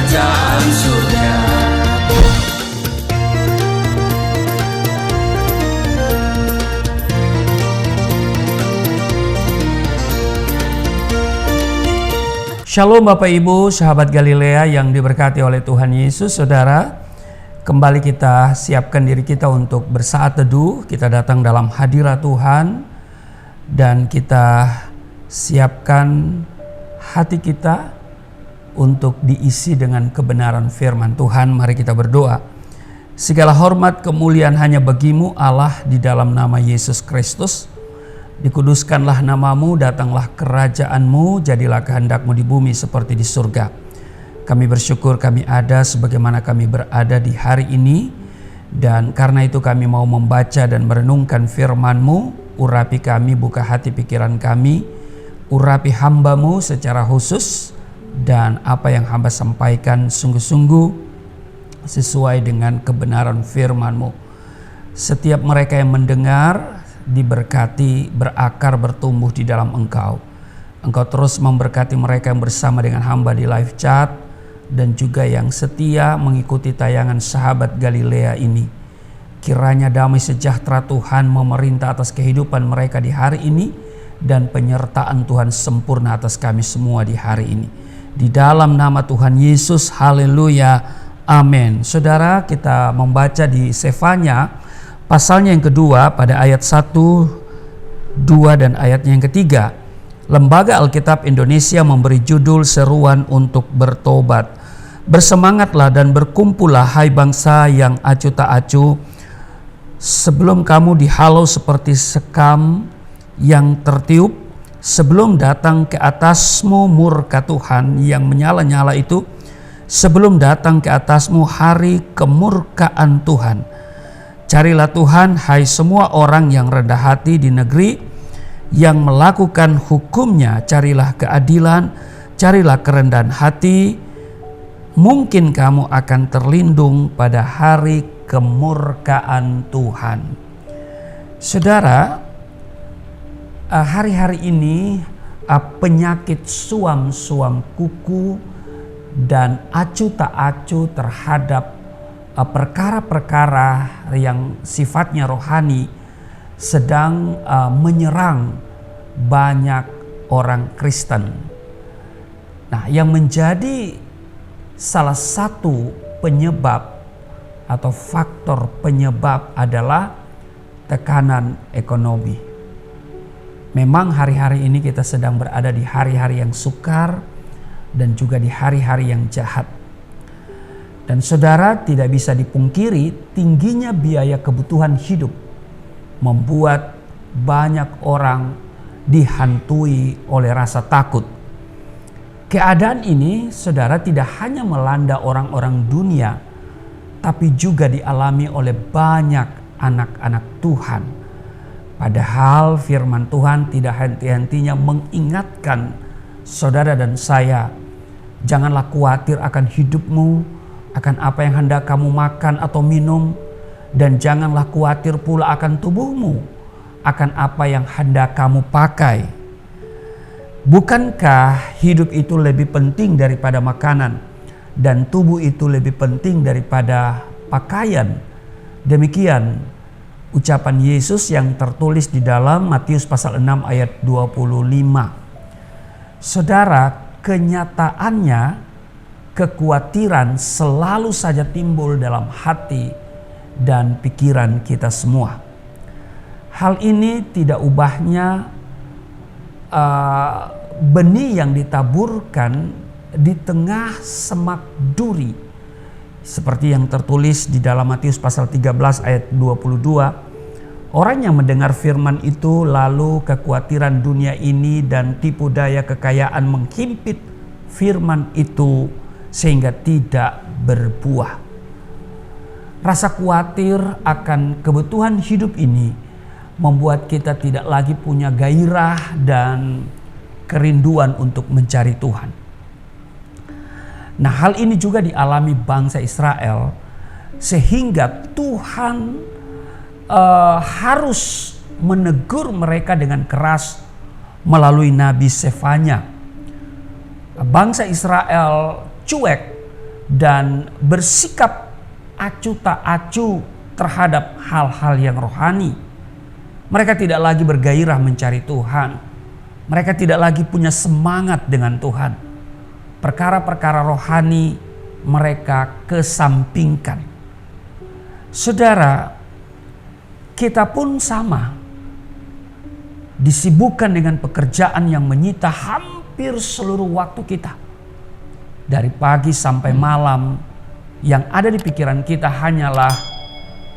kerajaan surga. Shalom Bapak Ibu, sahabat Galilea yang diberkati oleh Tuhan Yesus. Saudara, kembali kita siapkan diri kita untuk bersaat teduh. Kita datang dalam hadirat Tuhan dan kita siapkan hati kita untuk diisi dengan kebenaran firman Tuhan. Mari kita berdoa. Segala hormat kemuliaan hanya bagimu Allah, di dalam nama Yesus Kristus. Dikuduskanlah namamu, datanglah kerajaanmu, jadilah kehendakmu di bumi seperti di surga. Kami bersyukur kami ada sebagaimana kami berada di hari ini. Dan karena itu kami mau membaca dan merenungkan firman-Mu. Urapi kami, buka hati pikiran kami. Urapi hamba-Mu secara khusus. Dan apa yang hamba sampaikan sungguh-sungguh sesuai dengan kebenaran firman-Mu. Setiap mereka yang mendengar diberkati, berakar, bertumbuh di dalam Engkau. Engkau terus memberkati mereka yang bersama dengan hamba di live chat dan juga yang setia mengikuti tayangan sahabat Galilea ini. Kiranya damai sejahtera Tuhan memerintah atas kehidupan mereka di hari ini dan penyertaan Tuhan sempurna atas kami semua di hari ini. Di dalam nama Tuhan Yesus, haleluya, amin. Saudara, kita membaca di Sefanya pasalnya yang kedua pada ayat 1, 2 dan ayatnya yang ketiga. Lembaga Alkitab Indonesia memberi judul seruan untuk bertobat. Bersemangatlah dan berkumpullah hai bangsa yang acuh tak acuh, sebelum kamu dihalau seperti sekam yang tertiup, sebelum datang ke atasmu murka Tuhan yang menyala-nyala itu, sebelum datang ke atasmu hari kemurkaan Tuhan. Carilah Tuhan, hai semua orang yang rendah hati di negeri, yang melakukan hukum-Nya. Carilah keadilan, carilah kerendahan hati. Mungkin kamu akan terlindung pada hari kemurkaan Tuhan. Saudara, hari-hari ini penyakit suam-suam kuku dan acuh tak acuh terhadap perkara-perkara yang sifatnya rohani sedang menyerang banyak orang Kristen. Nah, yang menjadi salah satu penyebab atau faktor penyebab adalah tekanan ekonomi. Memang hari-hari ini kita sedang berada di hari-hari yang sukar dan juga di hari-hari yang jahat. Dan saudara, tidak bisa dipungkiri tingginya biaya kebutuhan hidup membuat banyak orang dihantui oleh rasa takut. Keadaan ini, saudara, tidak hanya melanda orang-orang dunia, tapi juga dialami oleh banyak anak-anak Tuhan. Padahal firman Tuhan tidak henti-hentinya mengingatkan saudara dan saya, janganlah khawatir akan hidupmu, akan apa yang hendak kamu makan atau minum, dan janganlah khawatir pula akan tubuhmu, akan apa yang hendak kamu pakai. Bukankah hidup itu lebih penting daripada makanan, dan tubuh itu lebih penting daripada pakaian? Demikian ucapan Yesus yang tertulis di dalam Matius pasal 6 ayat 25. Saudara, kenyataannya kekhawatiran selalu saja timbul dalam hati dan pikiran kita semua. Hal ini tidak ubahnya benih yang ditaburkan di tengah semak duri. Seperti yang tertulis di dalam Matius pasal 13 ayat 22. Orang yang mendengar firman itu lalu kekhawatiran dunia ini dan tipu daya kekayaan menghimpit firman itu sehingga tidak berbuah. Rasa khawatir akan kebutuhan hidup ini membuat kita tidak lagi punya gairah dan kerinduan untuk mencari Tuhan. Nah, hal ini juga dialami bangsa Israel sehingga Tuhan harus menegur mereka dengan keras melalui Nabi Sefanya. Bangsa Israel cuek dan bersikap acuh tak acuh terhadap hal-hal yang rohani. Mereka tidak lagi bergairah mencari Tuhan. Mereka tidak lagi punya semangat dengan Tuhan. Perkara-perkara rohani mereka kesampingkan. Saudara, kita pun sama. Disibukkan dengan pekerjaan yang menyita hampir seluruh waktu kita. Dari pagi sampai malam, yang ada di pikiran kita hanyalah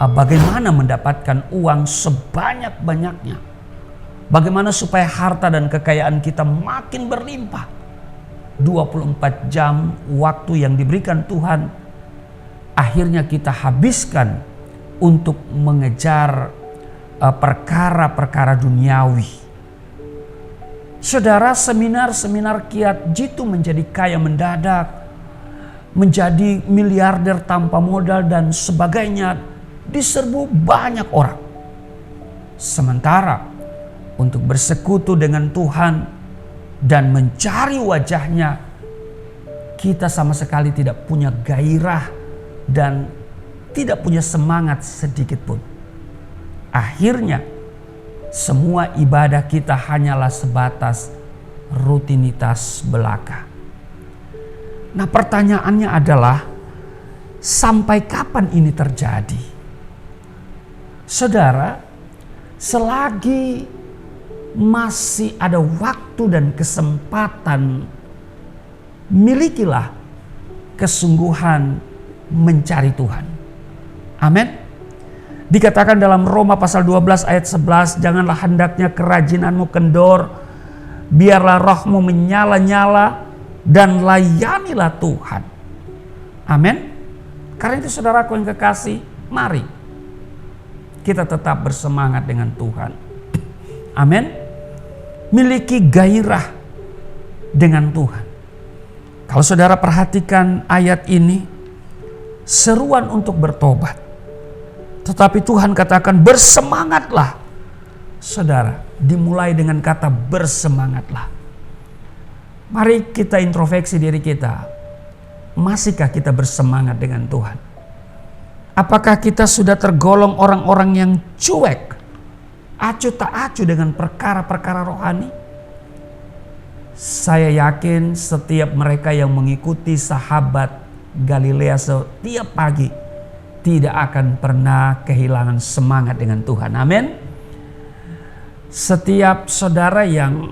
bagaimana mendapatkan uang sebanyak-banyaknya. Bagaimana supaya harta dan kekayaan kita makin berlimpah. 24 jam waktu yang diberikan Tuhan akhirnya kita habiskan untuk mengejar perkara-perkara duniawi. Saudara, seminar-seminar kiat jitu menjadi kaya mendadak, menjadi miliarder tanpa modal dan sebagainya diserbu banyak orang. Sementara untuk bersekutu dengan Tuhan dan mencari wajahnya, kita sama sekali tidak punya gairah dan tidak punya semangat sedikit pun. Akhirnya semua ibadah kita hanyalah sebatas rutinitas belaka. Nah, pertanyaannya adalah, sampai kapan ini terjadi? Saudara, selagi masih ada waktu dan kesempatan, milikilah kesungguhan mencari Tuhan. Amin. Dikatakan dalam Roma pasal 12 ayat 11, janganlah hendaknya kerajinanmu kendor, biarlah rohmu menyala-nyala dan layanilah Tuhan. Amin. Karena itu saudaraku yang kekasih, mari kita tetap bersemangat dengan Tuhan. Amin. Miliki gairah dengan Tuhan. Kalau saudara perhatikan ayat ini, seruan untuk bertobat. Tetapi Tuhan katakan bersemangatlah. Saudara, dimulai dengan kata bersemangatlah. Mari kita introspeksi diri kita. Masihkah kita bersemangat dengan Tuhan? Apakah kita sudah tergolong orang-orang yang cuek, acuh tak acuh dengan perkara-perkara rohani? Saya yakin setiap mereka yang mengikuti sahabat Galilea setiap pagi tidak akan pernah kehilangan semangat dengan Tuhan. Amin. Setiap saudara yang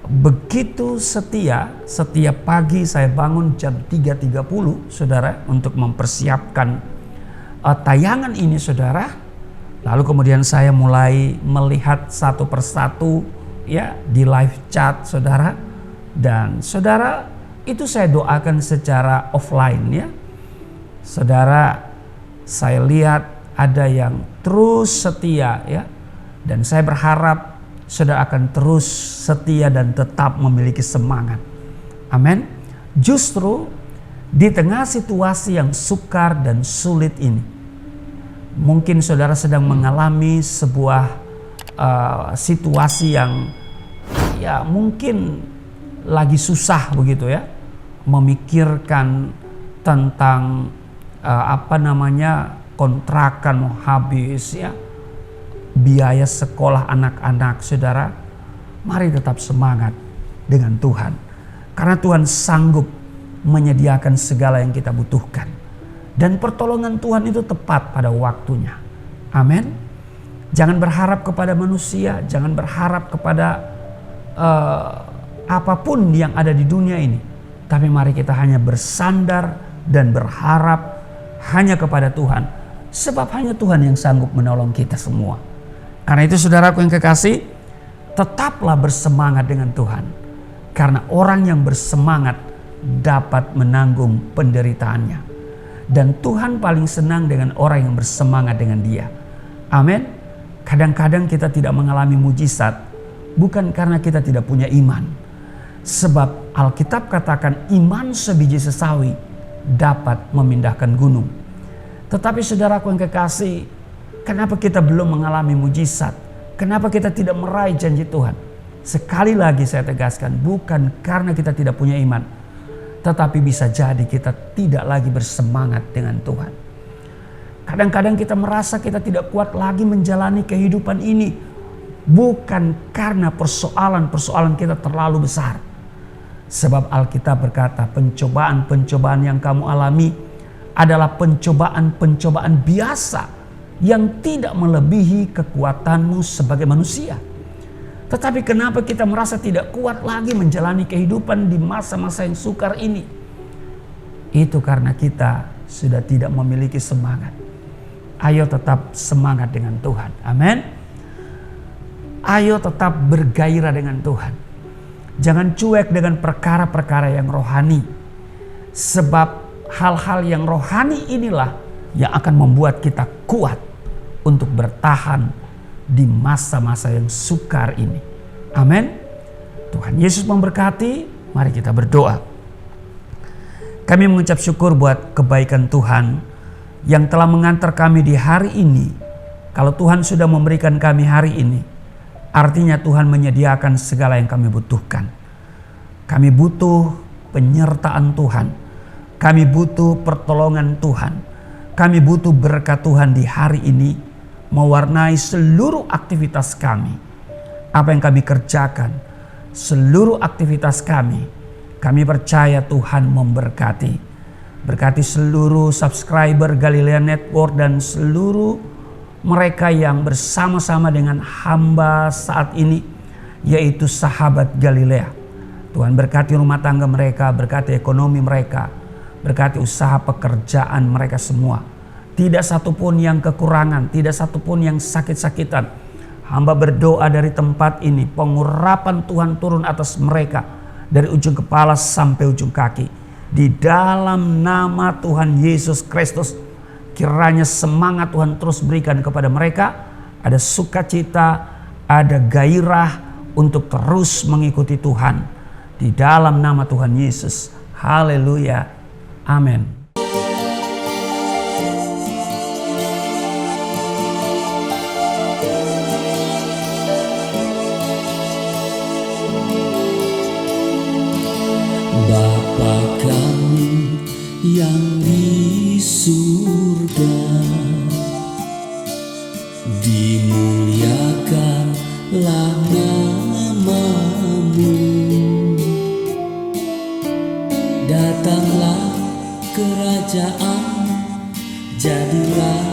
begitu setia, setiap pagi saya bangun jam 3.30 saudara untuk mempersiapkan tayangan ini saudara. Lalu kemudian saya mulai melihat satu persatu ya di live chat saudara. Dan saudara, itu saya doakan secara offline ya. Saudara, saya lihat ada yang terus setia ya. Dan saya berharap saudara akan terus setia dan tetap memiliki semangat. Amin. Justru di tengah situasi yang sukar dan sulit ini, mungkin saudara sedang mengalami sebuah situasi yang ya mungkin lagi susah begitu ya. Memikirkan tentang kontrakan mau habis ya, biaya sekolah anak-anak saudara. Mari tetap semangat dengan Tuhan, karena Tuhan sanggup menyediakan segala yang kita butuhkan, dan pertolongan Tuhan itu tepat pada waktunya. Amin. Jangan berharap kepada manusia, jangan berharap kepada apapun yang ada di dunia ini, tapi mari kita hanya bersandar dan berharap hanya kepada Tuhan, sebab hanya Tuhan yang sanggup menolong kita semua. Karena itu saudaraku yang kekasih, tetaplah bersemangat dengan Tuhan, karena orang yang bersemangat dapat menanggung penderitaannya, dan Tuhan paling senang dengan orang yang bersemangat dengan Dia. Amin. Kadang-kadang kita tidak mengalami mujizat bukan karena kita tidak punya iman, sebab Alkitab katakan iman sebiji sesawi dapat memindahkan gunung. Tetapi saudaraku yang kekasih, kenapa kita belum mengalami mujizat? Kenapa kita tidak meraih janji Tuhan? Sekali lagi saya tegaskan, bukan karena kita tidak punya iman, tetapi bisa jadi kita tidak lagi bersemangat dengan Tuhan. Kadang-kadang kita merasa kita tidak kuat lagi menjalani kehidupan ini. Bukan karena persoalan-persoalan kita terlalu besar. Sebab Alkitab berkata, pencobaan-pencobaan yang kamu alami adalah pencobaan-pencobaan biasa yang tidak melebihi kekuatanmu sebagai manusia. Tetapi kenapa kita merasa tidak kuat lagi menjalani kehidupan di masa-masa yang sukar ini? Itu karena kita sudah tidak memiliki semangat. Ayo tetap semangat dengan Tuhan. Amin. Ayo tetap bergairah dengan Tuhan. Jangan cuek dengan perkara-perkara yang rohani. Sebab hal-hal yang rohani inilah yang akan membuat kita kuat untuk bertahan di masa-masa yang sukar ini. Amin. Tuhan Yesus memberkati. Mari kita berdoa. Kami mengucap syukur buat kebaikan Tuhan yang telah mengantar kami di hari ini. Kalau Tuhan sudah memberikan kami hari ini, artinya Tuhan menyediakan segala yang kami butuhkan. Kami butuh penyertaan Tuhan. Kami butuh pertolongan Tuhan. Kami butuh berkat Tuhan di hari ini mewarnai seluruh aktivitas kami. Apa yang kami kerjakan, seluruh aktivitas kami percaya Tuhan memberkati. Berkati seluruh subscriber Galilea Network dan seluruh mereka yang bersama-sama dengan hamba saat ini, yaitu sahabat Galilea. Tuhan berkati rumah tangga mereka, berkati ekonomi mereka, berkati usaha pekerjaan mereka semua. Tidak satupun yang kekurangan, tidak satupun yang sakit-sakitan. Hamba berdoa dari tempat ini, pengurapan Tuhan turun atas mereka dari ujung kepala sampai ujung kaki. Di dalam nama Tuhan Yesus Kristus, kiranya semangat Tuhan terus berikan kepada mereka. Ada sukacita, ada gairah untuk terus mengikuti Tuhan. Di dalam nama Tuhan Yesus. Haleluya. Amin. Bapa kami yang di surga, dimuliakanlah nama-Mu. Datanglah kerajaan, jadilah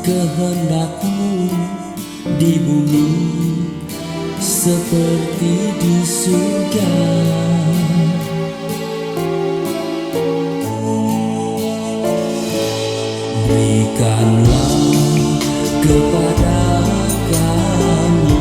kehendak-Mu di bumi seperti di surga. Berikanlah kepada kami